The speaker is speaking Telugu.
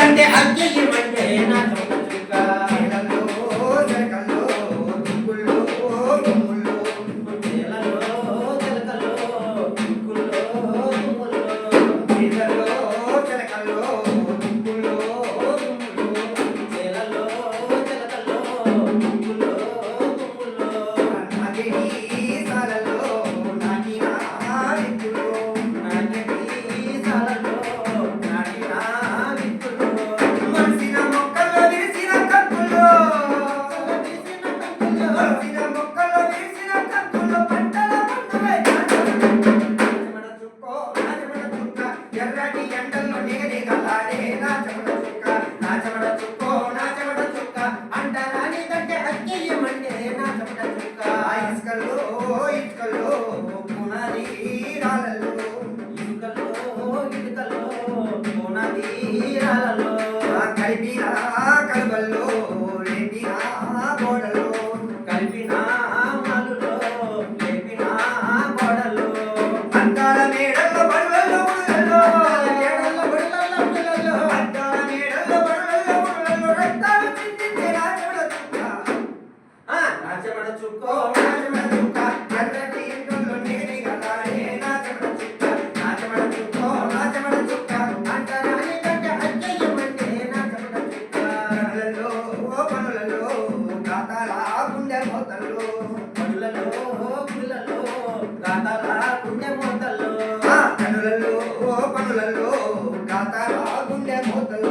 నీదంటే అగ్గెయ్యమంటే నా చుక్క నీళ్ళల్లో చెలకల్లో దుక్కుల్లో దుమ్ముల్లో నేలలో చిలకలో దిక్కుల్లో దుమ్ముల్లో నీళ్ళల్లో చెలకల్లో దుక్కుల్లో దుమ్ముల్లో నేలలో చిలకలో దిక్కుల్లో దుమ్ముల్లో నాగేటి సాలలో నాటిన విత్తుల్లో నాగటి సాలలో నాటిన విత్తుల్లో మలిసిన మొక్కల్లో విరిసిన కంకుల్లో తీసిన కంకుల్లో మలిసిన మొక్కల్లో విరిసిన కంకుల్లో పంటల పండుగై నాచమడ చుక్కో నాచమడ చుక్క ఎర్రటి ఎండల్లో నిగనిగలాడే నాచమడ చుక్క నాచమడ చుక్కో నాచమడ చుక్క అంటారా నీదంటే అగ్గెయ్యమంటే నా చెమట చుక్క ఇసుకల్లో ఇటుకల్లో పునాది రాళ్ళల్లో ఇటుకలో ఇటుకలో పునాది రాళ్ళలో కలిపిన కలువల్లో లేపిన గోడల్లో కలిపిన మాలులో లేపిన గోడలో అద్దాల మేడల్లో బడులలో ముళ్ళల్లో ఏడల్ల బడులల్ల పిల్లల్లో అద్దాల మేడల్లో బడులలో ముళ్ళల్లో రక్తాలు చిందించే నాచమడ చుక్క నా చెమట చుక్కో నాచమడ చుక్క ఎర్రటి ఎండల్లో నిగనిగలాడే నాచమడ చుక్క నాచమడ చుక్కో నాచమడ చుక్క అంటారా నీదంటే అగ్గెయ్యమంటే నా చెమట చుక్క పనులలో పనులలో గాతాల గుండె మోతల్లో పనులలో పుల్లలో గాతాల గుండె మోతల్లో పనులలో పనులలో గాతాల గుండె మోతల్లో